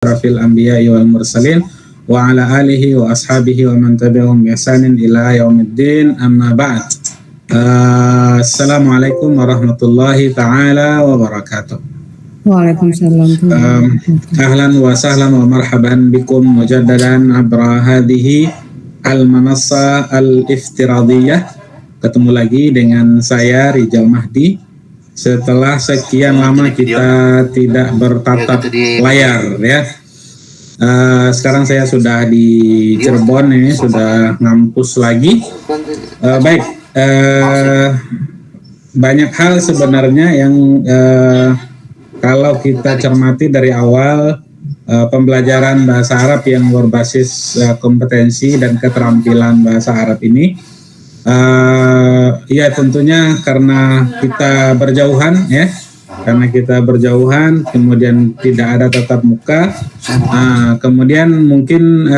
Asyrafil anbiya'i wal mursalin wa ala alihi wa ashabihi wa man tabi'ahum bi ihsanin ila yaumiddin, amma ba'd. Assalamualaikum warahmatullahi taala wabarakatuh. Waalaikumsalam. Ahlan wa sahlan wa marhaban bikum mujaddadan abra hadhihi al-manassa al-iftiradiyah. Ketemu lagi dengan saya Rijal Mahdi. Setelah sekian lama kita tidak bertatap layar ya. Sekarang saya sudah di Cirebon ini, sudah ngampus lagi. Baik, banyak hal sebenarnya yang kalau kita cermati dari awal pembelajaran bahasa Arab yang berbasis kompetensi dan keterampilan bahasa Arab ini. Ya tentunya karena kita berjauhan ya, kemudian tidak ada tatap muka, kemudian mungkin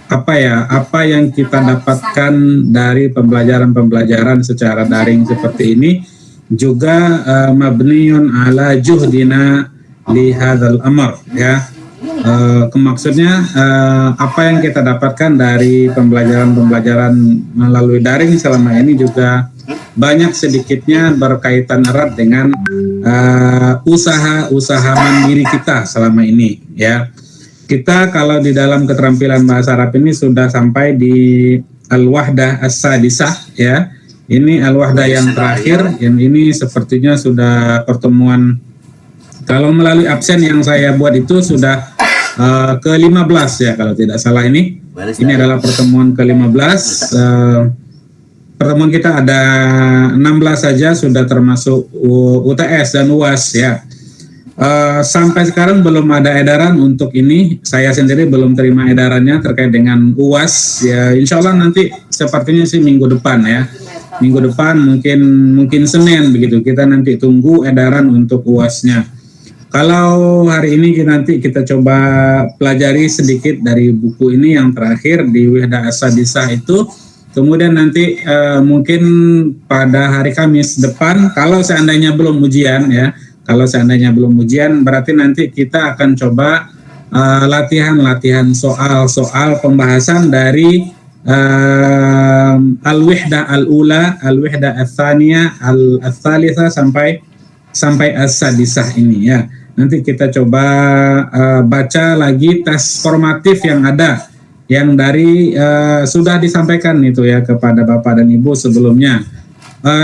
apa yang kita dapatkan dari pembelajaran secara daring seperti ini juga mabniun ala juhdina li hadzal amr ya. Maksudnya apa yang kita dapatkan dari pembelajaran melalui daring selama ini juga banyak sedikitnya berkaitan erat dengan usaha mandiri kita selama ini ya. Kita kalau di dalam keterampilan bahasa Arab ini sudah sampai di al-wahdah as-sadisah ya. Ini al-wahdah yang terakhir, yang ini sepertinya sudah pertemuan, kalau melalui absen yang saya buat itu sudah ke-15 ya kalau tidak salah ini. Ini adalah pertemuan ke-15. Pertemuan kita ada 16 saja sudah termasuk UTS dan UAS ya. Sampai sekarang belum ada edaran untuk ini. Saya sendiri belum terima edarannya terkait dengan UAS ya. Insya Allah nanti sepertinya sih minggu depan ya. Minggu depan mungkin Senin begitu. Kita nanti tunggu edaran untuk UASnya. Kalau hari ini nanti kita coba pelajari sedikit dari buku ini yang terakhir di Wahdah As-Sadisah itu. Kemudian nanti mungkin pada hari Kamis depan, kalau seandainya belum ujian ya, berarti nanti kita akan coba latihan soal-soal pembahasan dari al-wihdah al-ula, al-wihdah al-thaniyah, al-thalithah sampai as-sadisah ini ya. Nanti kita coba baca lagi tes formatif yang ada, yang dari sudah disampaikan itu ya kepada Bapak dan Ibu sebelumnya.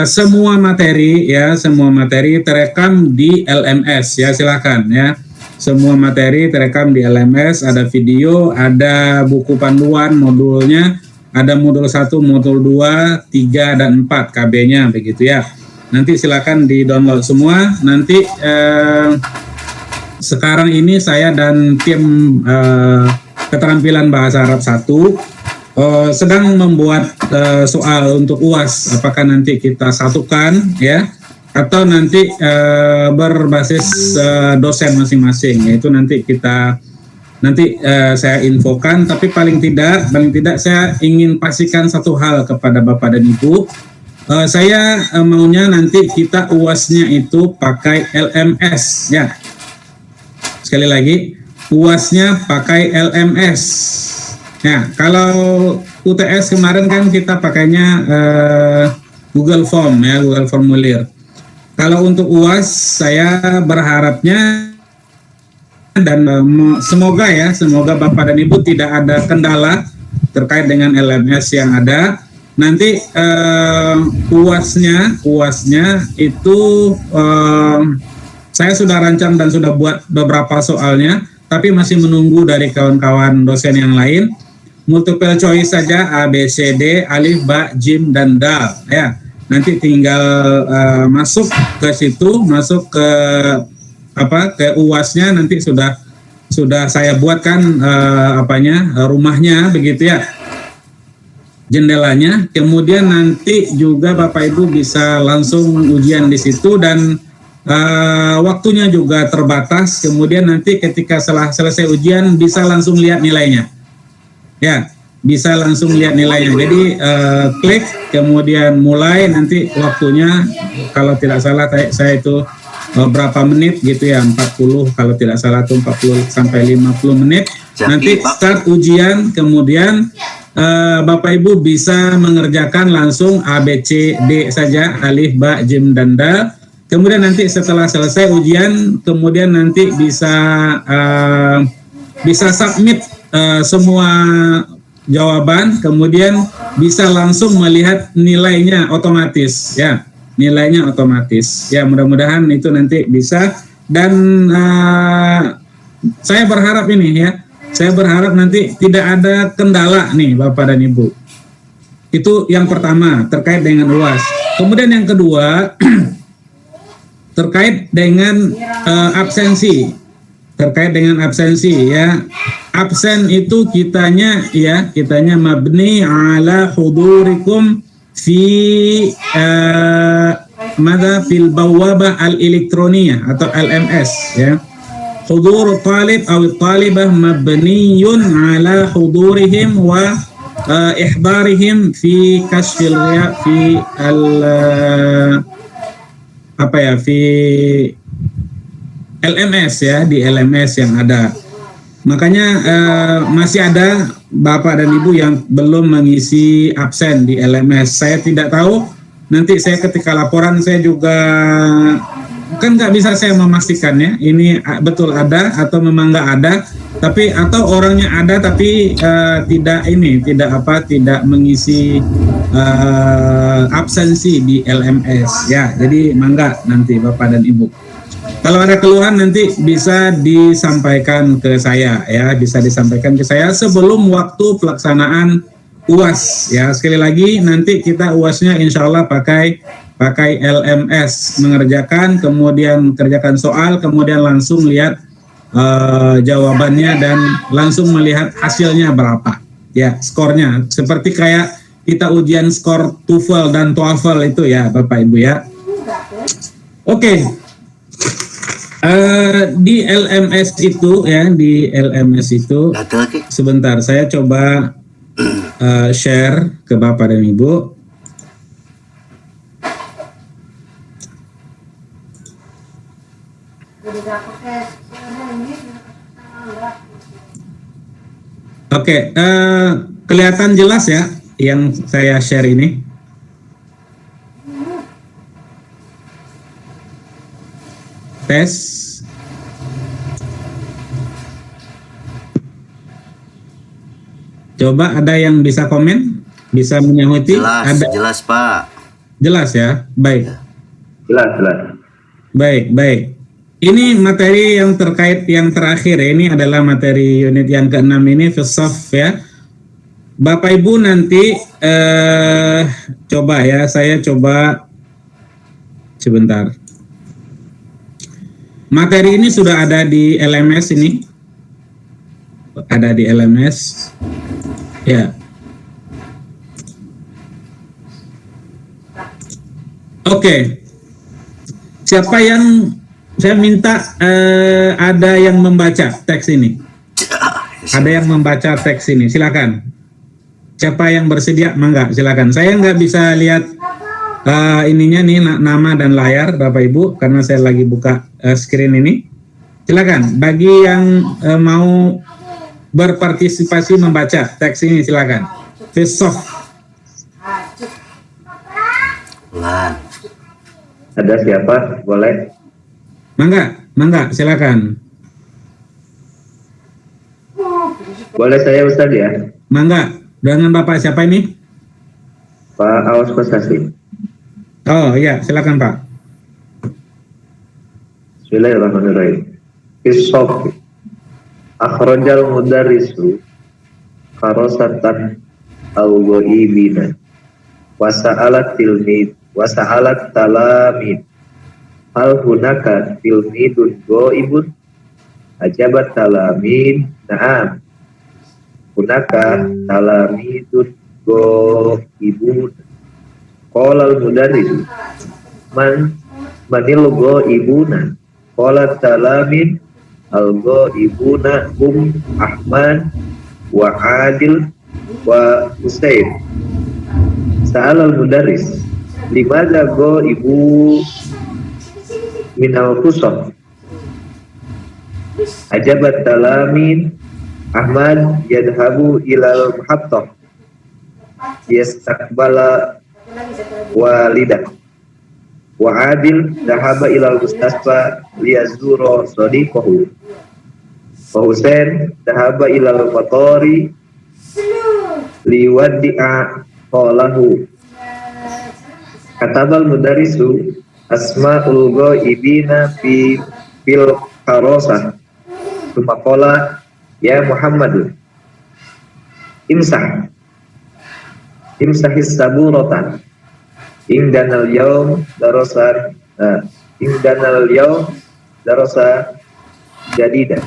Semua materi terekam di LMS ya, silakan ya. Semua materi terekam di LMS, ada video, ada buku panduan modulnya, ada modul 1, modul 2, 3 dan 4 KB-nya begitu ya. Nanti silakan di-download semua. Nanti sekarang ini saya dan tim keterampilan bahasa Arab 1 sedang membuat soal untuk UAS. Apakah nanti kita satukan ya, atau nanti berbasis dosen masing-masing. Yaitu nanti saya infokan. Tapi paling tidak saya ingin pastikan satu hal kepada Bapak dan Ibu. Saya maunya nanti kita UASnya itu pakai LMS ya. Sekali lagi, UASnya pakai LMS. Ya, kalau UTS kemarin kan kita pakainya Google Form ya, Google Formulir. Kalau untuk UAS saya berharapnya dan semoga Bapak dan Ibu tidak ada kendala terkait dengan LMS yang ada. Nanti UASnya itu saya sudah rancang dan sudah buat beberapa soalnya, tapi masih menunggu dari kawan-kawan dosen yang lain. Multiple choice saja, A, B, C, D, alif, ba, jim, dan dal ya. Nanti tinggal masuk ke situ, masuk ke UASnya, nanti sudah saya buatkan rumahnya begitu ya, jendelanya. Kemudian nanti juga Bapak Ibu bisa langsung ujian di situ dan waktunya juga terbatas. Kemudian nanti ketika selesai ujian bisa langsung lihat nilainya ya, bisa langsung lihat nilainya. Jadi klik kemudian mulai, nanti waktunya kalau tidak salah saya itu berapa menit gitu ya, 40 kalau tidak salah tuh 40 sampai 50 menit. Nanti start ujian, kemudian Bapak Ibu bisa mengerjakan langsung A, B, C, D saja, alif, ba, jim, dan dal. Kemudian nanti setelah selesai ujian, kemudian nanti bisa submit semua jawaban, kemudian bisa langsung melihat nilainya otomatis ya, nilainya otomatis ya. Mudah-mudahan itu nanti bisa, dan saya berharap ini ya, saya berharap nanti tidak ada kendala nih Bapak dan Ibu. Itu yang pertama terkait dengan UAS. Kemudian yang kedua terkait dengan absensi. Terkait dengan absensi ya. Absen itu kitanya mabni ala hudurikum fi fil bawabah al-elektroniyah atau LMS ya. Hudur talib atau talibah mabniyun ala hudurihim wa ihbarihim fi kashfil fi fi LMS ya, di LMS yang ada. Makanya masih ada Bapak dan Ibu yang belum mengisi absen di LMS. Saya tidak tahu, nanti saya ketika laporan saya juga kan nggak bisa saya memastikan ya, ini betul ada atau memang nggak ada, tapi atau orangnya ada tapi tidak mengisi absensi di LMS ya. Jadi mangga nanti Bapak dan Ibu. Kalau ada keluhan nanti bisa disampaikan ke saya ya, bisa disampaikan ke saya sebelum waktu pelaksanaan UAS ya. Sekali lagi nanti kita UASnya insya Allah pakai LMS, mengerjakan, kemudian kerjakan soal, kemudian langsung lihat jawabannya dan langsung melihat hasilnya berapa ya, skornya. Seperti kayak kita ujian skor TOEFL dan TOEFL itu ya Bapak Ibu ya. Oke. Di LMS itu ya, di LMS itu sebentar saya coba share ke Bapak dan Ibu. Oke, kelihatan jelas ya yang saya share ini. Tes. Coba ada yang bisa komen, bisa menyahuti? Jelas Pak. Jelas ya, baik. Jelas. Baik. Ini materi yang terkait yang terakhir ya, ini adalah materi unit yang ke-6 ini filsaf ya. Bapak Ibu nanti coba ya, saya coba sebentar. Materi ini sudah ada di LMS ini. Ada di LMS. Ya. Oke. Siapa yang saya minta ada yang membaca teks ini? Ada yang membaca teks ini, silakan. Siapa yang bersedia, mangga, silakan. Saya nggak bisa lihat ininya nih nama dan layar Bapak Ibu karena saya lagi buka screen ini. Silakan bagi yang mau berpartisipasi membaca teks ini, silakan. Filsaf. Ada siapa? Boleh? Mangga, silakan. Boleh saya Ustaz ya? Mangga. Dengan Bapak siapa ini? Pak Awas Kosasi. Oh iya, silakan Pak. Bismillahirrahmanirrahim. Filsaf. Akhrajal mudarrisu karosatan al-ghaibina wasa'alat talamid hal hunaka tilmidun ghaibun ajabat talamid na'am hunaka talamidun ghaibun qala al-mudarris manil ghaibuna qala talamid al-ghaibuna Ahmad wa Adil wa Usaid. Sa'al al-mudarris limadha ghaibu minal qusam. Ajabat talamin Ahmad yadhabu ilal muhattah yastakbala walidah. Wa Adil dhahaba ilal mustasfa liyazura sadiqahu. Wa Husain dhahaba ilal fatari liwaddi'a qalahu. Katabal mudarrisu asma'ul ghaibina fil karosah. Tumakola ya Muhammad imsahis saburatan ingdanal yaum darosan jadidah.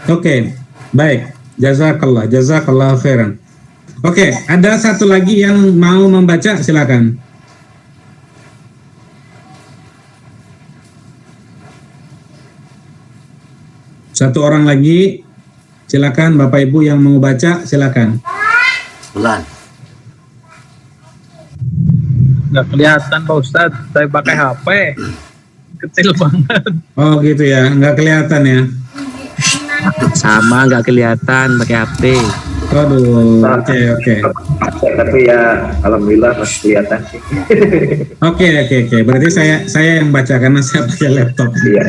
Oke, baik. Jazakallah khairan. Oke, ada satu lagi yang mau membaca, silakan. Satu orang lagi, silakan Bapak Ibu yang mau baca, silakan. Bulan. Nggak kelihatan Pak Ustadz, saya pakai HP kecil banget. Oh gitu ya, nggak kelihatan ya? Sama nggak kelihatan pakai HP. Aduh, oke. Tapi ya alhamdulillah masih kelihatan sih. Oke. Berarti saya yang baca karena saya pakai laptop. Iya.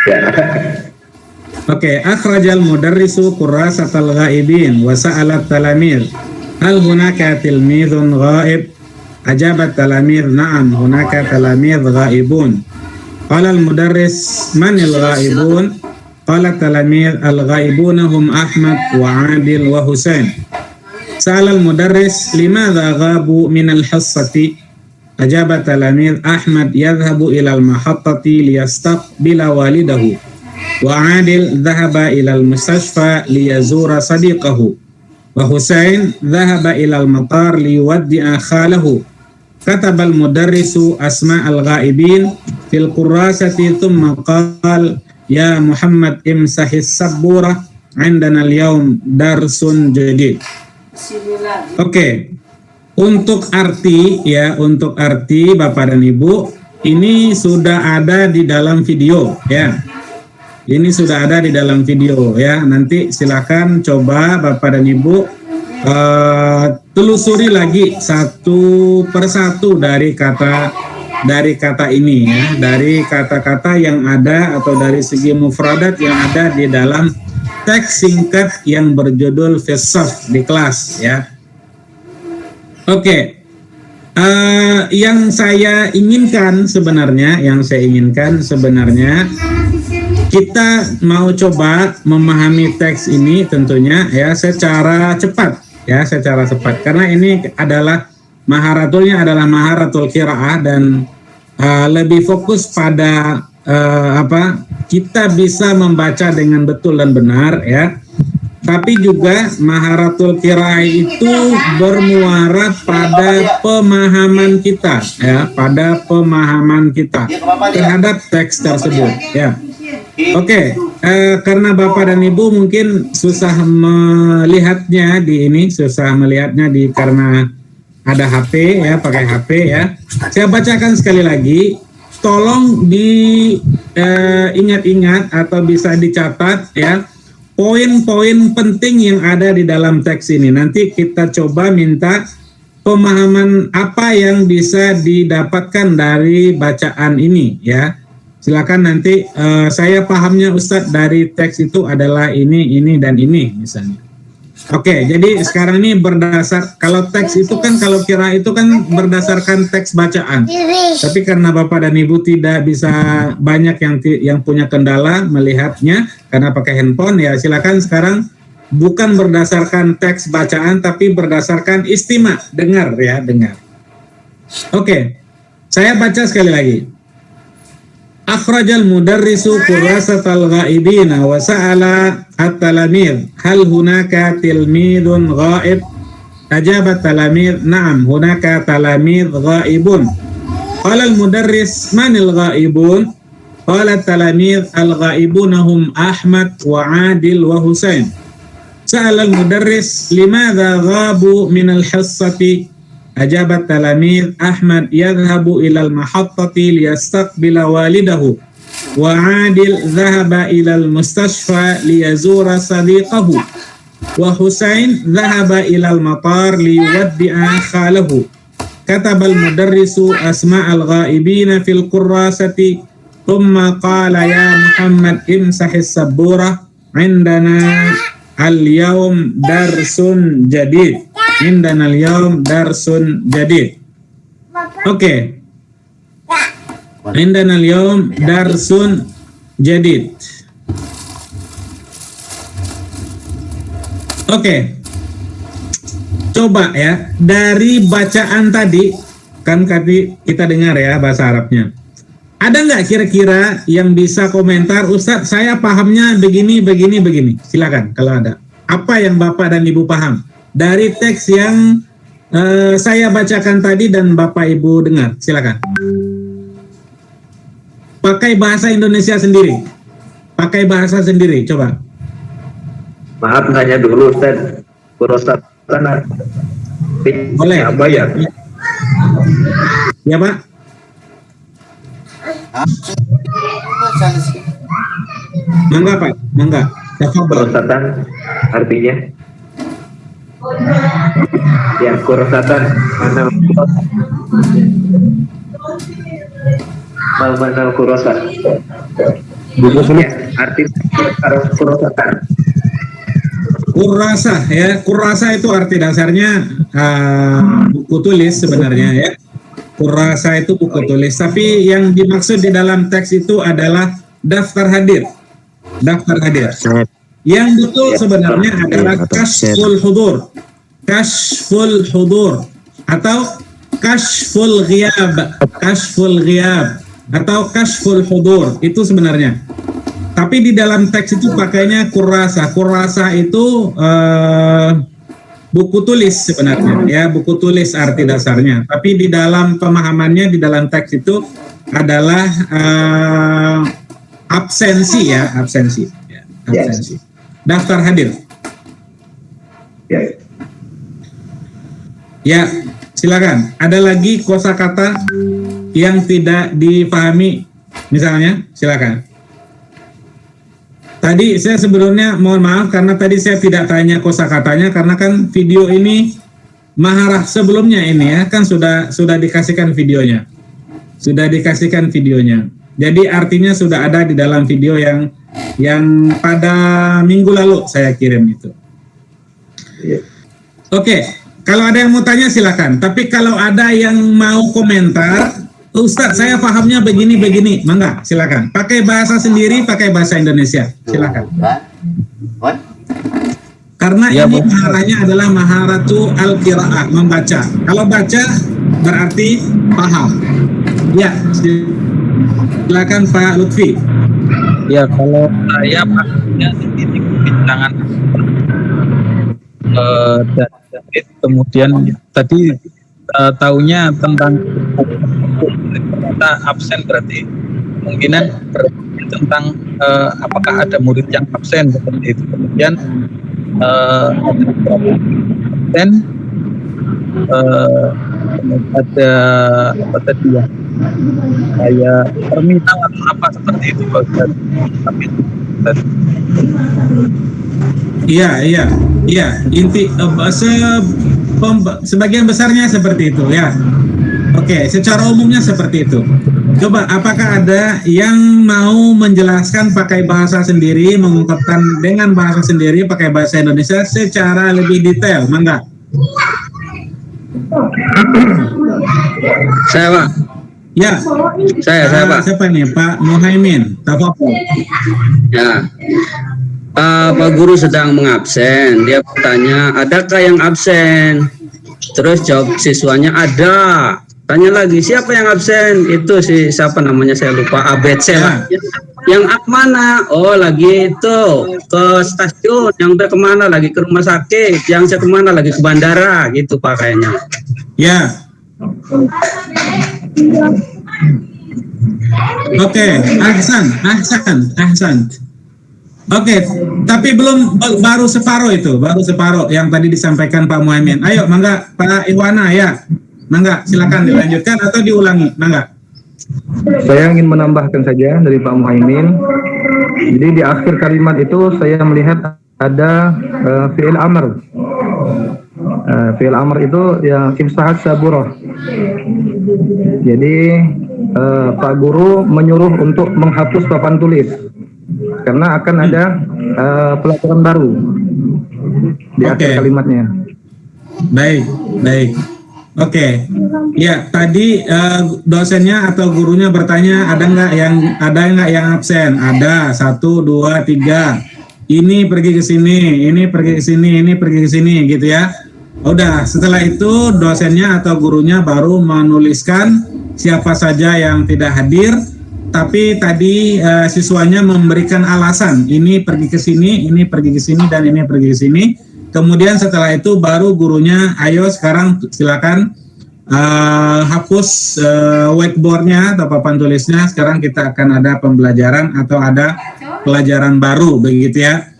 Ya. Oke, akhrajal mudarrisu qurrasatal ghaibin wa sa'alat talamir hal hunaka tilmidhun ghaib. Ajabat talamir na'am hunaka talamir ghaibun. Qala al mudarris manil ghaibun? Qala talamir al ghaibuna hum Ahmad wa Adil wa Husain. Sa'ala al mudarris limadha ghabu min al hassati? Ajabat talamir Ahmad yadhhabu ila al mahattati liyastaqbila walidahu. Wa Adil dhahaba ila al mustashfa liyazura sadiqahu. Wa Husain dhahaba ila al matar liyuwaddi'a khalahu. Kataba al mudarrisu asma al ghaibin fil qurrasati thumma qala ya Muhammad imsahis sabburah indana al yawm darsun jadid. Oke. Untuk arti Bapak dan Ibu, ini sudah ada di dalam video ya. Ini sudah ada di dalam video ya. Nanti silakan coba Bapak dan Ibu telusuri lagi satu persatu dari kata ini ya, dari kata-kata yang ada atau dari segi mufradat yang ada di dalam teks singkat yang berjudul Fisaf di kelas ya. Oke. Yang saya inginkan sebenarnya kita mau coba memahami teks ini tentunya ya secara cepat karena ini adalah maharatulnya adalah maharatul qiraah dan lebih fokus pada kita bisa membaca dengan betul dan benar ya. Tapi juga maharatul qiraah itu bermuara pada pemahaman kita ya, terhadap teks tersebut ya. Oke, karena Bapak dan Ibu mungkin susah melihatnya karena ada HP ya, pakai HP ya. Saya bacakan sekali lagi, tolong diingat-ingat atau bisa dicatat ya poin-poin penting yang ada di dalam teks ini. Nanti kita coba minta pemahaman apa yang bisa didapatkan dari bacaan ini ya. Silakan nanti saya pahamnya Ustadz dari teks itu adalah ini dan ini misalnya. Oke, jadi sekarang ini kalau teks itu kan kalau kira itu kan berdasarkan teks bacaan. Tapi karena Bapak dan Ibu tidak bisa banyak yang punya kendala melihatnya karena pakai handphone ya, silakan sekarang bukan berdasarkan teks bacaan tapi berdasarkan istima, dengar. Oke. Saya baca sekali lagi. Akhrajal mudarrisu qurrasatal ghaibina wa sa'ala at-talamid hal hunaka tilmidun ghaib. Ajabat talamid na'am hunaka talamid ghaibun. Qala al-mudarris manil ghaibun? Qala talamid al-ghaibuna hum Ahmad wa Adil wa Husain. Sa'ala al-mudarris limadha ghabu min al-hassati? أجاب التلاميذ أحمد يذهب إلى المحطة ليستقبل والده وعادل ذهب إلى المستشفى ليزور صديقه وحسين ذهب إلى المطار ليودع خاله كتب المدرس أسماء الغائبين في الكراسة ثم قال يا محمد امسح السبورة عندنا اليوم درس جديد عندنا اليوم درس جديد Oke. عندنا اليوم درس جديد Oke. Coba ya, dari bacaan tadi kan kita dengar ya bahasa Arabnya. Ada nggak kira-kira yang bisa komentar, Ustadz saya pahamnya begini, begini, begini. Silakan kalau ada. Apa yang Bapak dan Ibu paham dari teks yang saya bacakan tadi dan Bapak Ibu dengar? Silakan. Pakai bahasa Indonesia sendiri. Pakai bahasa sendiri, coba. Maaf nanya dulu Ustaz, kurosatan Boleh. apa ya? Ya Pak. Mangga Pak, mangga. Kurosatan artinya? Ya, kurosatan mana kurosa? Ya, arti kurosatan. Kurasa ya, kurasa itu arti dasarnya buku tulis sebenarnya ya. Kurasa itu buku tulis, tapi yang dimaksud di dalam teks itu adalah daftar hadir. Daftar hadir. Yang betul sebenarnya adalah kashful hudur. Kashful hudur atau kashful ghiyab. Kashful ghiyab atau kashful hudur itu sebenarnya. Tapi di dalam teks itu pakainya kurasa. Kurasa itu buku tulis sebenarnya, ya buku tulis arti dasarnya. Tapi di dalam pemahamannya di dalam teks itu adalah absensi ya, absensi. Ya, absensi. Daftar hadir. Ya, silakan. Ada lagi kosakata yang tidak dipahami, misalnya, silakan. Tadi saya sebelumnya mohon maaf karena tadi saya tidak tanya kosakatanya karena kan video ini maharah sebelumnya ini ya kan sudah dikasihkan videonya. Sudah dikasihkan videonya. Jadi artinya sudah ada di dalam video yang pada minggu lalu saya kirim itu. Oke, kalau ada yang mau tanya silakan. Tapi kalau ada yang mau komentar, Ustadz, saya pahamnya begini-begini, mangga, silakan. Pakai bahasa sendiri, pakai bahasa Indonesia, silakan. Karena ya, ini maharahnya adalah maharatu al-qiraah, membaca. Kalau baca berarti paham. Ya, silakan Pak Lutfi. Ya, kalau saya pahamnya di titik bilangan dan kemudian tadi taunya tentang kita absen berarti kemungkinan tentang apakah ada murid yang absen seperti itu. Kemudian absen ada apa tadi ya kayak permintaan atau apa seperti itu Pak. Iya. Inti sebagian besarnya seperti itu ya. Oke, secara umumnya seperti itu. Coba, apakah ada yang mau menjelaskan pakai bahasa sendiri, mengungkapkan dengan bahasa sendiri, pakai bahasa Indonesia secara lebih detail? Mangga. Saya Pak. Ya. Saya Pak. Siapa nih? Pak Muhaimin. Tafadhol. Ya. Pak Guru sedang mengabsen. Dia bertanya, adakah yang absen? Terus jawab siswanya, ada. Tanya lagi, siapa yang absen? Itu si siapa namanya saya lupa, ABC lah. Yang mana? Oh lagi itu ke stasiun. Yang udah kemana? Lagi ke rumah sakit. Yang saya kemana? Lagi ke bandara. Gitu Pak kayaknya. Ya. Oke, Ahsan. Oke, tapi baru separuh itu, yang tadi disampaikan Pak Muhaimin. Ayo, mangga Pak Iwana ya. Mangga, silakan dilanjutkan atau diulangi. Mangga. Saya ingin menambahkan saja dari Pak Muhaimin. Jadi di akhir kalimat itu saya melihat ada fi'il amr. Fi'il amr itu ya kimsahat saburoh. Jadi Pak Guru menyuruh untuk menghapus papan tulis karena akan ada pelajaran baru di akhir kalimatnya. Baik, baik. Oke, ya tadi dosennya atau gurunya bertanya ada nggak yang absen? Ada 1, 2, 3. Ini pergi ke sini, ini pergi ke sini, ini pergi ke sini, gitu ya. Udah, setelah itu dosennya atau gurunya baru menuliskan siapa saja yang tidak hadir. Tapi tadi siswanya memberikan alasan, ini pergi ke sini, ini pergi ke sini, dan ini pergi ke sini. Kemudian setelah itu baru gurunya, ayo sekarang silakan hapus whiteboardnya atau papan tulisnya. Sekarang kita akan ada pembelajaran atau ada pelajaran baru, begitu ya.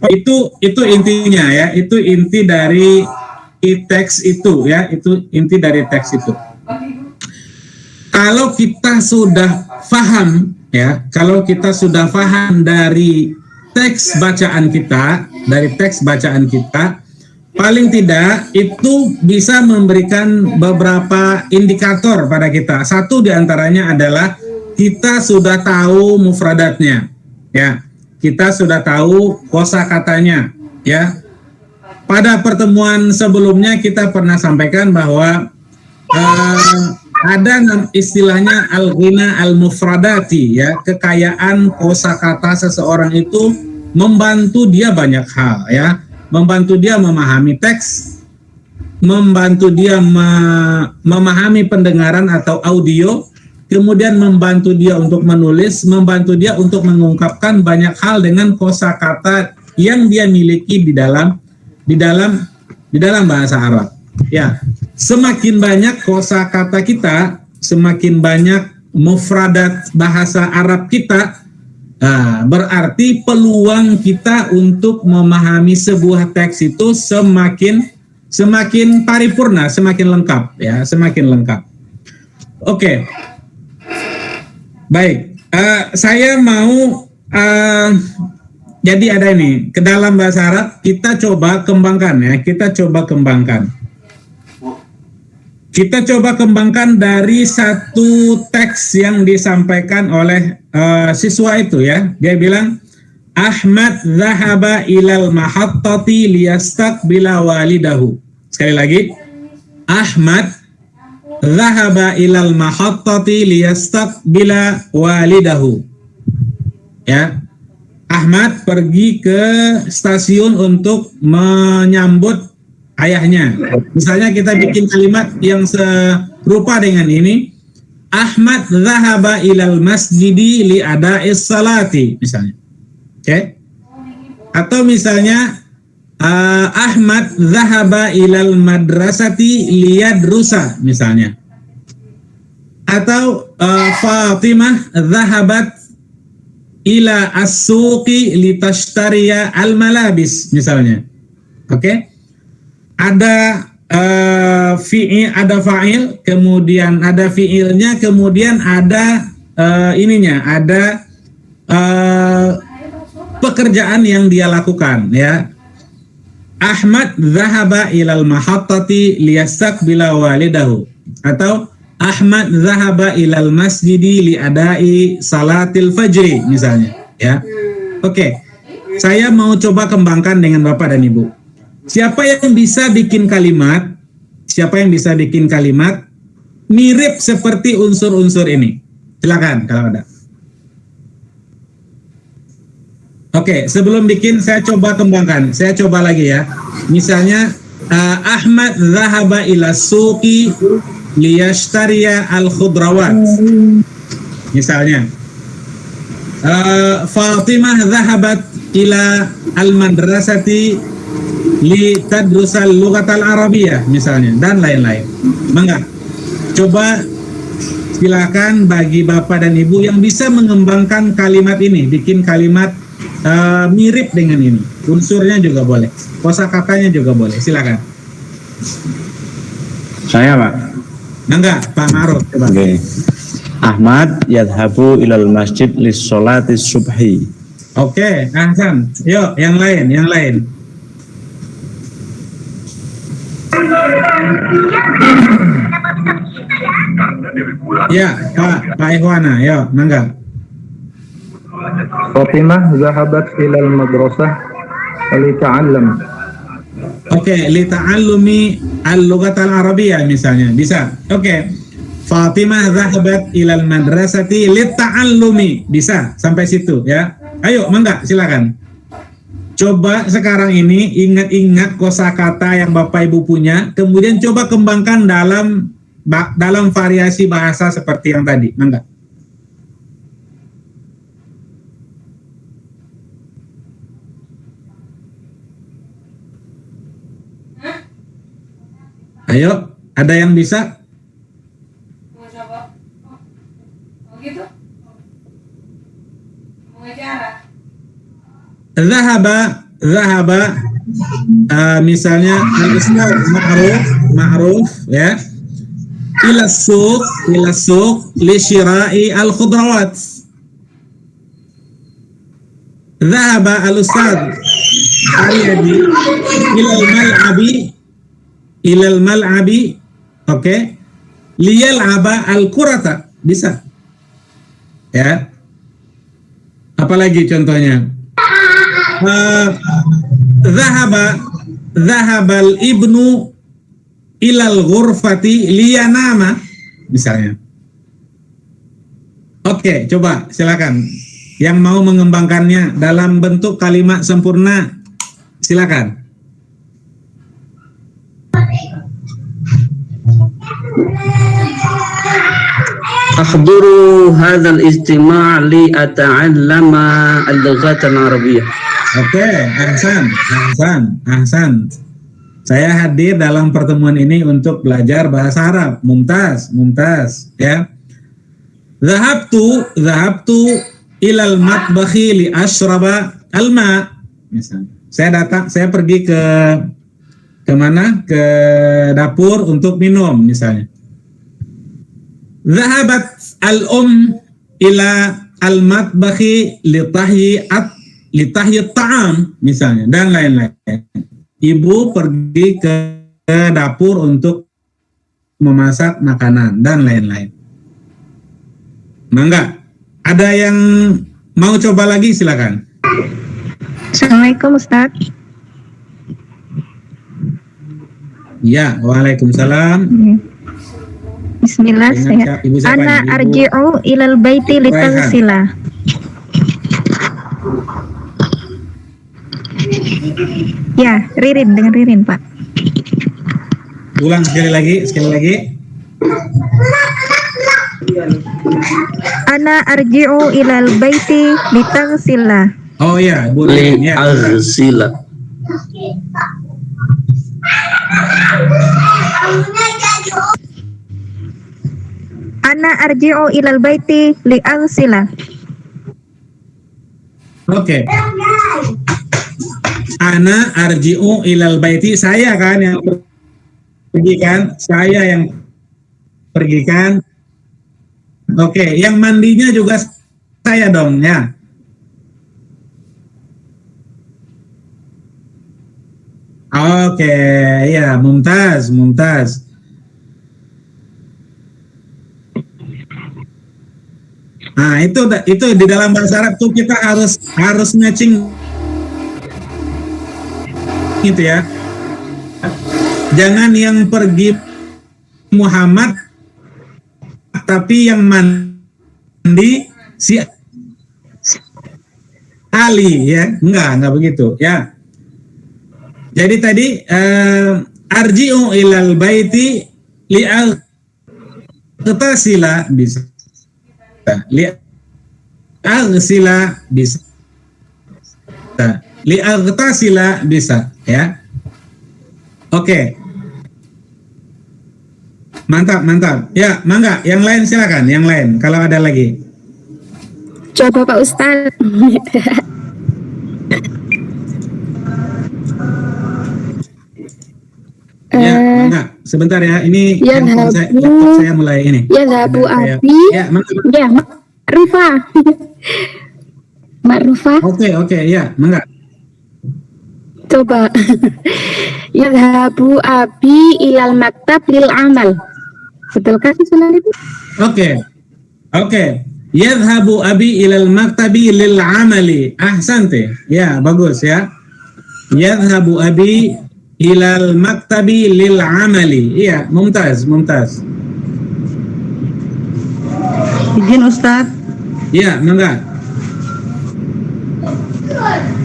Itu intinya ya, itu inti dari teks itu ya, itu inti dari teks itu. Kalau kita sudah paham ya, kalau kita sudah paham dari teks bacaan kita, paling tidak itu bisa memberikan beberapa indikator pada kita. Satu diantaranya adalah kita sudah tahu mufradatnya, ya. Kita sudah tahu kosakatanya, ya. Pada pertemuan sebelumnya kita pernah sampaikan bahwa ada istilahnya al-ghina al-mufradati, ya, kekayaan kosakata seseorang itu membantu dia banyak hal, ya, membantu dia memahami teks, membantu dia memahami pendengaran atau audio, kemudian membantu dia untuk menulis, membantu dia untuk mengungkapkan banyak hal dengan kosakata yang dia miliki di dalam bahasa Arab. Ya, semakin banyak kosakata kita, semakin banyak mufradat bahasa Arab kita, berarti peluang kita untuk memahami sebuah teks itu semakin paripurna, semakin lengkap, ya, semakin lengkap. Oke, baik. Saya mau jadi ada ini ke dalam bahasa Arab, kita coba kembangkan ya, kita coba kembangkan dari satu teks yang disampaikan oleh siswa itu ya. Dia bilang, Ahmad zahaba ilal mahattati liyastaqbila walidahu. Sekali lagi, Ahmad zahaba ilal mahattati liyastaqbila walidahu. Ya, Ahmad pergi ke stasiun untuk menyambut ayahnya. Misalnya kita bikin kalimat yang serupa dengan ini, Ahmad zahaba ilal masjidi li ada'is salati, misalnya. Oke? Atau misalnya Ahmad zahaba ilal madrasati liyadrusa, misalnya. Atau Fatimah zahabat ila as-suqi litashtariya al-malabis, misalnya. Oke? Ada ada fa'il, kemudian ada fi'ilnya, kemudian ada ada pekerjaan yang dia lakukan, ya. Ahmad zahaba ilal mahattati liyastaqbila walidahu, atau Ahmad zahaba ilal masjidi li adai salatil fajri, misalnya, ya. Oke. Saya mau coba kembangkan dengan Bapak dan Ibu. Siapa yang bisa bikin kalimat? Siapa yang bisa bikin kalimat mirip seperti unsur-unsur ini? Silakan kalau ada. Oke, sebelum bikin saya coba kembangkan. Saya coba lagi ya. Misalnya Ahmad zahaba ila suqi liyashtariya al-khudrawat. Misalnya Fatimah zahabat ila al-madrasati li tadrusal lughatal arabiyah, misalnya, dan lain-lain. Mangga, coba silakan bagi Bapak dan Ibu yang bisa mengembangkan kalimat ini, bikin kalimat mirip dengan ini. Unsurnya juga boleh, kosakatanya juga boleh, silakan. Saya Pak. Enggak, Pak Ma'ruf coba. Oke. Ahmad yadhabu ilal masjid lis sholati subhi. Oke, Ahsan. Yuk, yang lain. Ya, Pak Ikhwana, yuk, mangga. Fatimah zahabat ilal madrasah lita'allam. Oke, lita'allumi al-lughat al-arabiyyah misalnya, bisa. Oke. Fatimah zahabat ilal madrasati lita'allumi, bisa sampai situ ya. Ayo, mangga, silakan. Coba sekarang ini ingat-ingat kosakata yang Bapak Ibu punya, kemudian coba kembangkan dalam variasi bahasa seperti yang tadi. Mangga. Ayo, ada yang bisa? Mau coba? Oh gitu? Mau ngejar? Zahaba, misalnya al-islam ma'ruf ya. Ila suq li syira'i al-khudrawat. Zahaba al-ustad Aryadi ilal mal'abi, oke, liyal'aba al-kurata, bisa ya. Apalagi contohnya, zahabal ibnu ilal ghurfati liyanama misalnya. Oke, coba silakan yang mau mengembangkannya dalam bentuk kalimat sempurna, silakan. Akhburu hadzal istima' li ata'allama al-lughat al-arabiyyah. Oke, Ahsan. Saya hadir dalam pertemuan ini untuk belajar bahasa Arab. Mumtaz, ya. Zahabtu ilal matbakhi li ashraba alma. Misalnya, saya pergi ke mana? Ke dapur untuk minum misalnya. Zahabat ila al-matbakhi li tahyi ta'am misalnya, dan lain-lain. Ibu pergi ke dapur untuk memasak makanan dan lain-lain. Mangga, ada yang mau coba lagi, silakan. Assalamualaikum Ustaz. Ya, waalaikumsalam. Bismillah, saya Ibu siapa ana ini? Ibu arji'u ilal baiti litaghsila. Ya, dengan Ririn, Pak. Ulang sekali lagi. Ana arji'u ilal baiti litaghsila. Oh ya, Bu Li Ririn, ya. aghsila. Ana arji'u ilal baiti li'aghsila. Oke. Ana arji'u ilal baiti, saya kan yang pergi kan? Saya yang pergi kan? Oke, yang mandinya juga saya dong ya. Oke, ya, mumtaz. Nah, itu di dalam bahasa Arab tuh kita harus matching gitu ya. Jangan yang pergi Muhammad tapi yang mandi si Ali ya. Enggak begitu ya. Jadi tadi arji'u ilal baiti li'aghtasila bisa. Li'aghsila bisa. Li'aghtasila bisa ya. Oke. Mantap. Ya, mangga, yang lain silakan, yang lain kalau ada lagi. Coba Pak Ustaz. Ya, mangga. sebentar ya. Ini Ya, handphone saya, Habu. laptop saya mulai ini. Yadhabu Kayak- abi. Ya, mangga. Ya, Ma'rufah. Ma'rufah. Oke, ya, mangga. Coba. Yadhabu abi ilal maktab lil amal. Betulkah susunan itu? Oke. Yadhabu abi ilal maktabi lil amali. Ahsante. Ya, bagus ya. Yadhabu abi ilal maktabi lil amali. Iya, mumtaz. Izin Ustadz, Ya, mangga.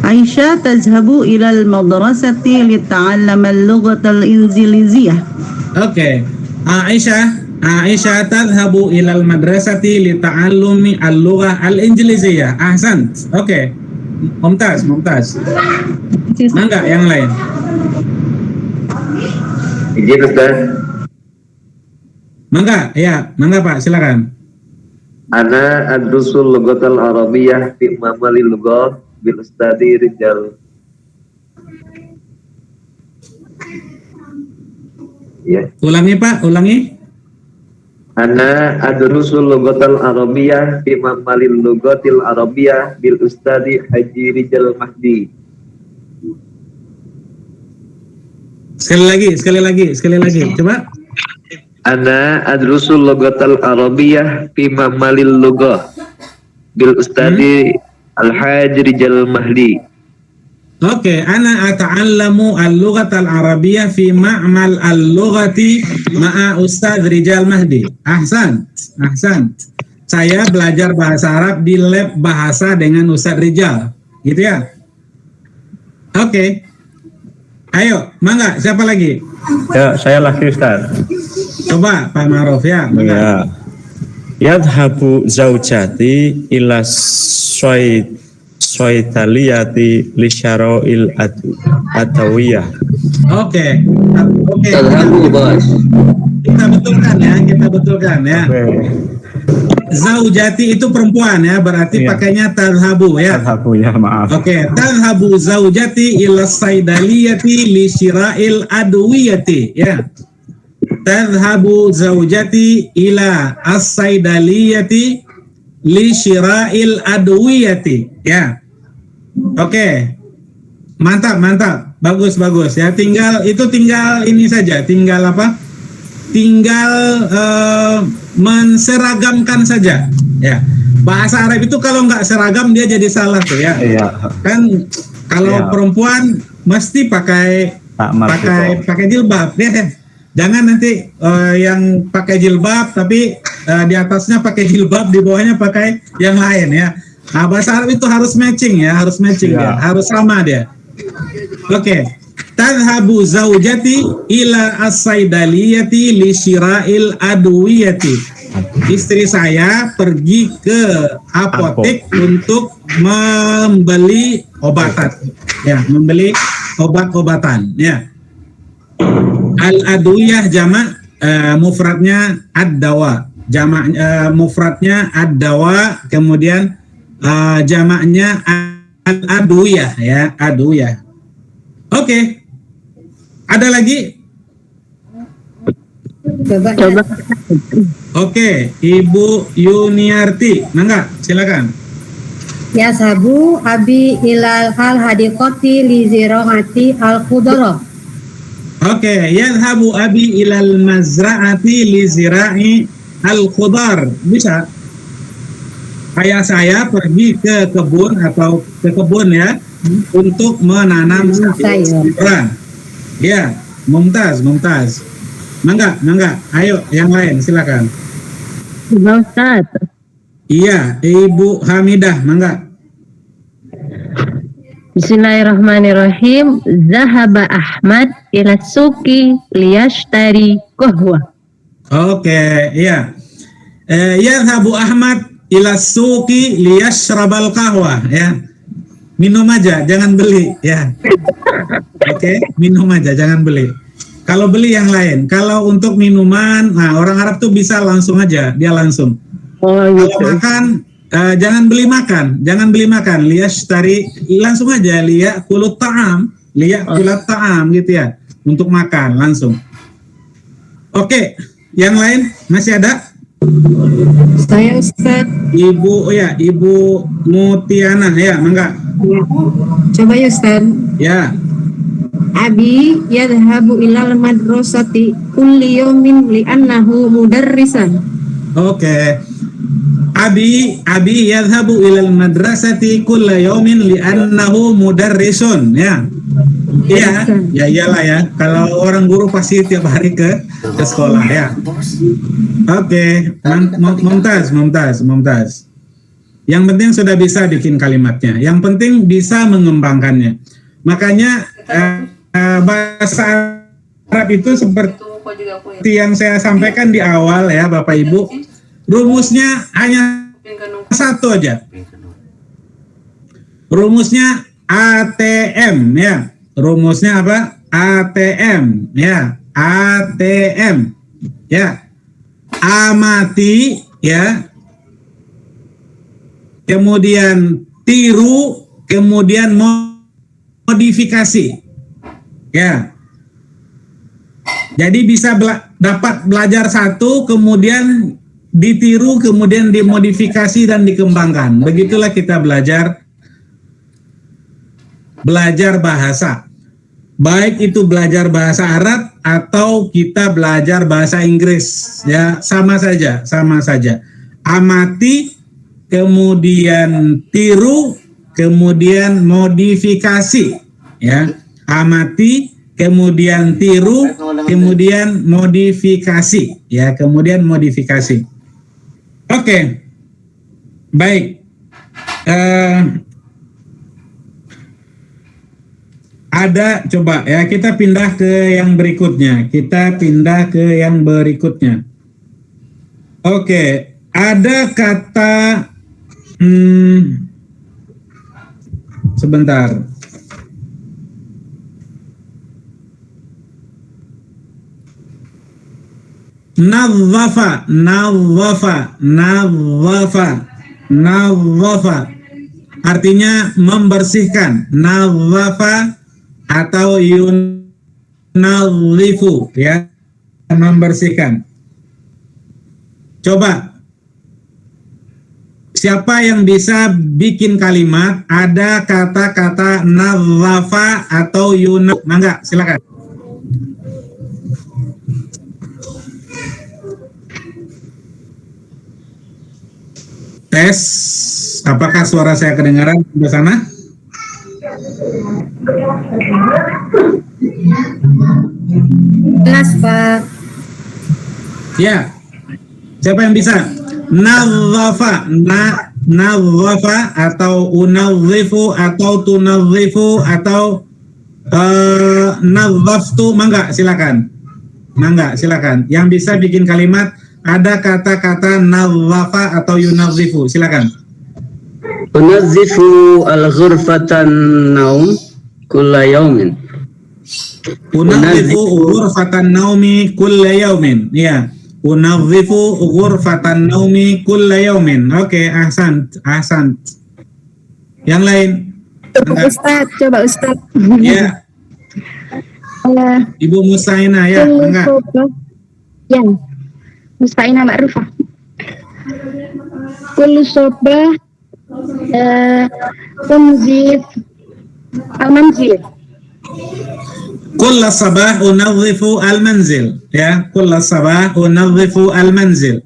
Aisyah tazhabu ilal madrasati lita'allama al-lughata al-inziliziyah. Oke. Aisyah tadhhabu ilal madrasati li ta'allumi al-lughah al-injiliziyah. Ahsan. Oke. Mumtaz. Mangga yang lain. Izin Ustaz. Mangga Pak, silakan. Ana adrusul lughatal arabiyyah fi mamalil lughah bil ustadi Rijal. Ya. Ulangi Pak, ulangi. Ana adrusul lughatal arabiyyah fi mamalil lughatil arabiyyah bil ustadi Haji Rijal Mahdi. Sekali lagi. Coba. Ana adrusul lughatal arabiyyah fi mamalil lughah bil ustadi Al-Haji Rijal Mahdi. Oke, ana ata'allamu al-lughata al-arabiyyah fi ma'mal al-lughati ma'a Ustadz Rijal Mahdi. Ahsan. Saya belajar bahasa Arab di lab bahasa dengan Ustadz Rijal. Gitu ya? Oke. Ayo, mangga, siapa lagi? Ya, saya lagi Ustaz. Coba Pak Ma'ruf ya. Mangga. Ya. Yadhabu zaujati ila soitaliyati li syara'il adawiyah. Oke. Tadhabu, Bos. Kita betulkan ya. Oke. Zaujati itu perempuan ya, berarti Iya. pakainya tadhabu ya. Yadhabu ya, maaf. Oke, tadhabu zaujati ila saidaliyati li syira'il adwiyati ya. Tadhabu zaujati ila as-saidaliyati li syira'il adwiyati ya. Oke. Mantap. Bagus ya. Tinggal ini saja, tinggal apa? Tinggal menseragamkan saja ya. Bahasa Arab itu kalau nggak seragam dia jadi salah tuh ya. Iya. Kan kalau Iya. perempuan mesti pakai jilbab ya. Jangan nanti yang pakai jilbab tapi di atasnya pakai jilbab, di bawahnya pakai yang lain ya. Nah, bahasa Arab itu harus matching ya, harus sama dia. Oke. Tadhabu zaujati ila as-saidaliyati li syira'il adwiyati. Istri saya pergi ke apotek untuk membeli obatan. Ya, membeli obat-obatan ya. Al-adwiyah jamak mufradnya ad-dawa. Jamak mufradnya ad-dawa, kemudian jamaknya al-adwiyah ya, adwiyah. Oke. Ada lagi? Coba. Oke, Ibu Yuniarti, mangga, silakan. Ya sabu abi ilal hal hadiqati li ziraati al khudara. Oke, yadhabu abi ilal mazra'ati li zira'i al khudar. Bisa. Ayah saya pergi ke kebun atau ke kebun ya untuk menanam sayuran. Ya, mumtaz. Mangga. Ayo, yang lain silakan. Ustaz. Iya, Ibu Hamidah, mangga. Bismillahirrahmanirrahim. Zahaba Ahmad ila suki liyashtari qahwa. Oke, iya. Yadhabu Ahmad ila suki liyashrabal qahwa ya. Minum aja, jangan beli ya. Oke, minum aja, jangan beli. Kalau beli yang lain, kalau untuk minuman, nah orang Arab tuh bisa langsung aja, dia langsung. Kalau makan, jangan beli makan, liyashtari langsung aja, kulut ta'am gitu ya, untuk makan langsung. Oke, yang lain masih ada? Saya Ustaz. Ibu Mutiana ya, mangga. Coba ya Ustaz. Ya. Abi yadhabu ilal madrasati kulli yawmin li'annahu mudarrisan. Oke. Abi yadhabu ilal madrasati kulla yawmin li'annahu mudarrisun ya. Iya, ya iyalah ya. Kalau orang guru pasti tiap hari ke sekolah ya. Oke, Mumtaz. Yang penting sudah bisa bikin kalimatnya. Yang penting bisa mengembangkannya. Makanya bahasa Arab itu seperti yang saya sampaikan di awal ya Bapak Ibu, rumusnya hanya satu aja. Rumusnya ATM ya. Rumusnya apa? ATM ya. ATM ya. Amati ya. Kemudian tiru, kemudian modifikasi. Ya. Jadi bisa dapat belajar satu, kemudian ditiru, kemudian dimodifikasi dan dikembangkan. Begitulah kita belajar bahasa. Baik itu belajar bahasa Arab atau kita belajar bahasa Inggris, ya sama saja. Amati, kemudian tiru, kemudian modifikasi, ya. Amati, kemudian tiru, kemudian modifikasi, ya, kemudian modifikasi. Oke, baik. Ada, coba ya, kita pindah ke yang berikutnya. Oke, ada kata sebentar. Nadhafa. Artinya membersihkan. Nadhafa atau yunadhifu ya, membersihkan. Coba siapa yang bisa bikin kalimat ada kata-kata nadhafa atau yunadhifu? Mangga, silakan. Tes, apakah suara saya kedengaran di sana? Jelas Pak. Ya, siapa yang bisa? Nadhafa, nadhafa atau unadhifu atau tunadhifu atau nadhaftu, mangga silakan. Yang bisa bikin kalimat ada kata-kata nadhafa atau yunadhifu, silakan. Unadhifu al-ghurfatan naum kulla yaumin. Unadhifu ghurfatan naumi kulla yaumin. Ya. Unadhifu ghurfatan naumi kulla yaumin. Oke, ahsan. Yang lain? Coba Ustaz. Ya. Ibu Musaina ya, enggak. Ya. Musaina ma'rufah. Kullu sobah tunzif al-manzil. Kulla sabah unadhifu al-manzil, ya. Kulla sabah unadhifu al-manzil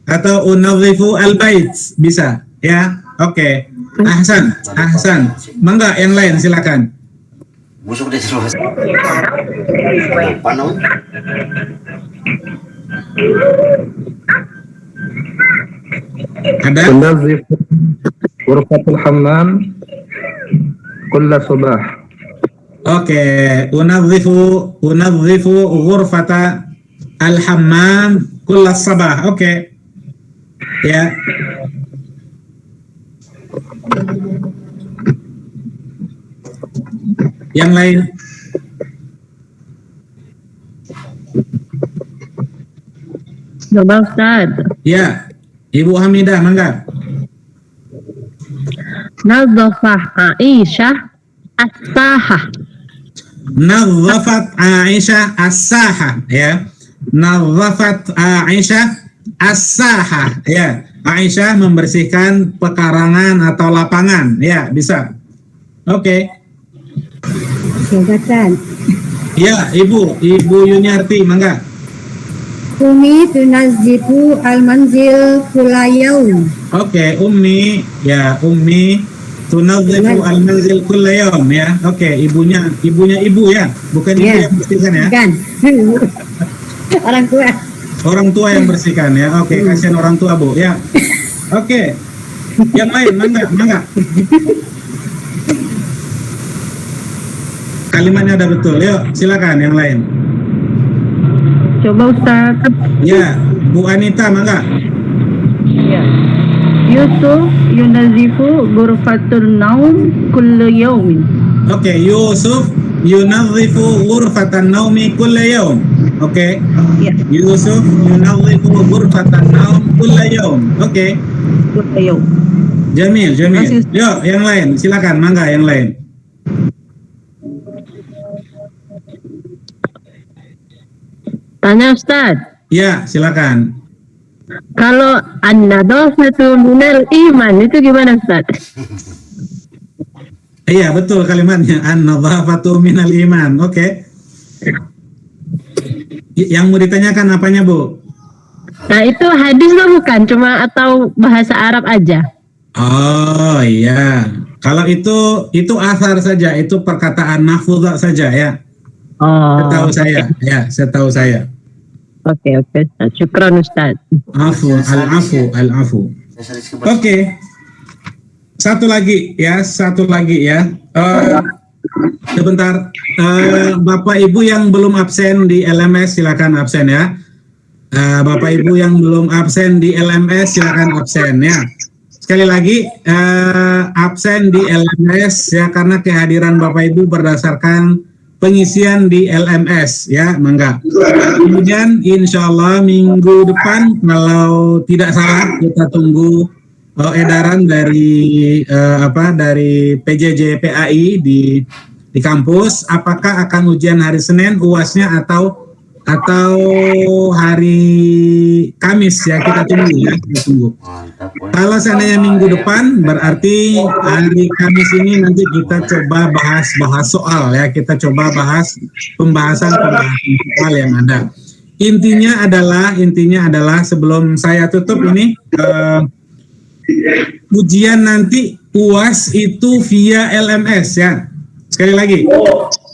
atau unadhifu al-bait, bisa ya. Oke. Ahsan. Mangga yang lain silakan. Busuk deh seluruh. Ada? Unadhifu ghurfatul hammam kulla subah. Oke, unadhifu ghurfata al-hammam kulla sabah. Oke. Ya. Yang lain? Coba Ustaz. Ya, Ibu Hamidah, mangga. Nadhafah Aisyah as-sahah. Nadhafat Aisyah as-sahah, ya. Nazafat Aisyah as-saha, ya. Aisyah membersihkan pekarangan atau lapangan, ya, bisa. Oke. Silakan. Ya, Ibu Yuniarti, mangga. Umi tunazzifu al-manzil kullayaum. Oke, Ummi tunazzifu al-manzil kulla yaum, ya. Oke, ibunya ibu ya, bukan ibu yang bersihkan ya. Bukan. Orang tua. Orang tua yang bersihkan ya. Oke, kasihan orang tua, Bu, ya. Oke. Yang lain, mangga. Kalimatnya udah betul. Yuk, silakan yang lain. Coba Ustaz. Ya, Bu Anita, mangga. Ya. Yusuf yunazifu ghurfatun naum kullu yaumin. Oke, Yusuf yunazifu ghurfatan naumi kulla yaum. Oke. Ya. Yusuf yunazifu ghurfatan naum kulla yaum. Oke. Kullu yaum. Jamil. Yuk, yang lain, silakan, mangga yang lain. Tanya Ustaz. Ya, silakan. Kalau an-nadhafatu minal iman itu gimana Ustaz? Iya, betul kalimatnya, an-nadhafatu minal iman. Oke. Yang mau ditanyakan apanya, Bu? Nah, itu hadis lah bukan, cuma atau bahasa Arab aja? Oh iya, kalau itu asar saja, itu perkataan mahfuzah saja ya. Oh. Setahu saya. Oke, syukran Ustaz. Al-afu. Oke. Satu lagi ya. Sebentar, Bapak Ibu yang belum absen di LMS silakan absen ya. Bapak Ibu yang belum absen di LMS silakan absen ya. Sekali lagi absen di LMS ya, karena kehadiran Bapak Ibu berdasarkan pengisian di LMS ya, mangga. Kemudian insya Allah minggu depan kalau tidak salah kita tunggu edaran dari dari PJJ PAI di kampus, apakah akan ujian hari Senin UASnya atau hari Kamis ya, kita tunggu. Kalau seandainya minggu depan berarti hari Kamis ini nanti kita coba bahas soal ya, kita coba bahas pembahasan soal yang ada. Intinya adalah sebelum saya tutup ini, ujian nanti UAS itu via LMS ya. Sekali lagi,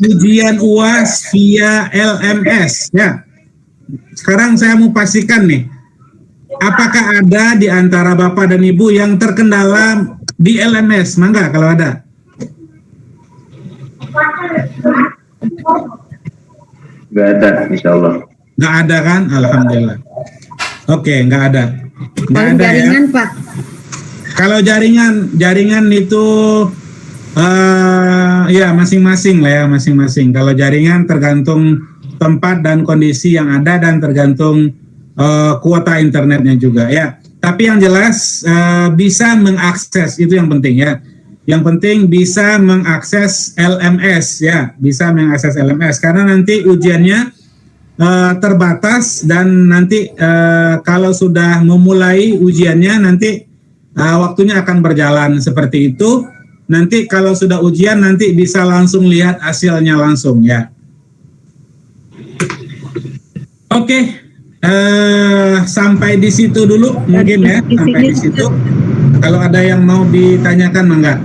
ujian UAS via LMS ya. Sekarang saya mau pastikan nih, apakah ada di antara Bapak dan Ibu yang terkendala di LMS? Mangga kalau ada. Nggak ada, insya Allah. Nggak ada kan? Alhamdulillah. Oke, nggak ada. Nggak ada jaringan, ya. Pak. Kalau jaringan itu ya masing-masing lah ya, masing-masing. Kalau jaringan tergantung tempat dan kondisi yang ada dan tergantung kuota internetnya juga ya. Tapi yang jelas bisa mengakses, itu yang penting ya. Yang penting bisa mengakses LMS ya, bisa mengakses LMS karena nanti ujiannya terbatas dan nanti kalau sudah memulai ujiannya nanti waktunya akan berjalan seperti itu. Nanti kalau sudah ujian nanti bisa langsung lihat hasilnya langsung ya. Oke, sampai di situ dulu mungkin ya, sampai di situ. Kalau ada yang mau ditanyakan mangga.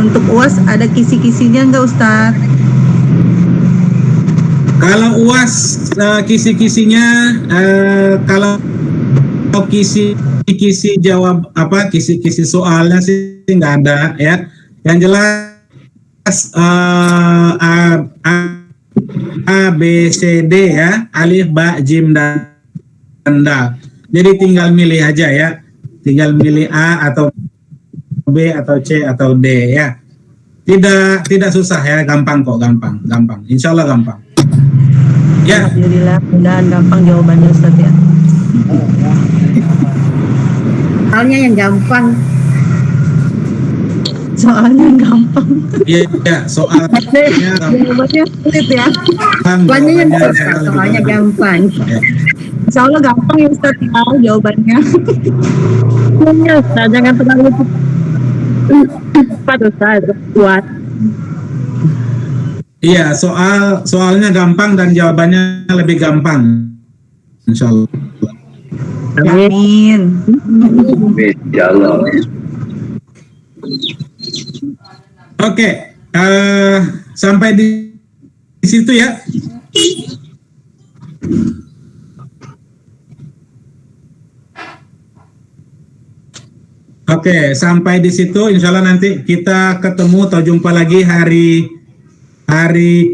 Untuk UAS ada kisi-kisinya enggak Ustaz? Kalau UAS kisi-kisinya kalau kisi jawab kisi soalnya sih nggak ada ya. Yang jelas A B C D ya, alif ba jim dan dal. Jadi tinggal milih aja ya, tinggal milih A atau B atau C atau D ya. Tidak susah ya, gampang kok, gampang. Insya Allah gampang. Ya. Alhamdulillah, mudah-mudahan gampang jawabannya Ustaz ya. Halnya yang gampang. Soalnya gampang. Iya, soalnya Jawabannya sulit ya. Jawabannya yang jawabannya susah, lebih soalnya gampang. Insya Allah gampang ya Ustaz tahu jawabannya. Iya, Ustaz, jangan terlalu cepat Ustaz, kuat. Iya, soalnya gampang dan jawabannya lebih gampang. Insya Allah. Amin. Insyaallah. Oke, sampai di situ ya. Oke, sampai di situ. Insya Allah nanti kita ketemu atau jumpa lagi hari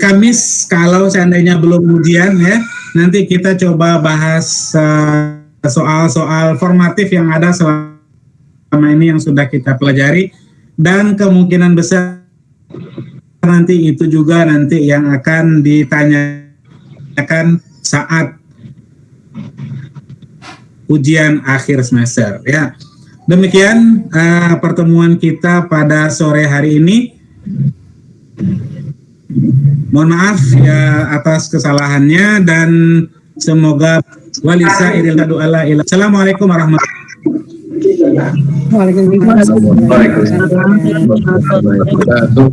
Kamis. Kalau seandainya belum ujian ya, nanti kita coba bahas soal-soal formatif yang ada selama ini yang sudah kita pelajari, dan kemungkinan besar nanti itu juga nanti yang akan ditanyakan saat ujian akhir semester ya. Demikian pertemuan kita pada sore hari ini. Mohon maaf ya atas kesalahannya, dan semoga walisa iril doa. Assalamualaikum warahmatullahi Waalaikumsalam warahmatullahi wabarakatuh.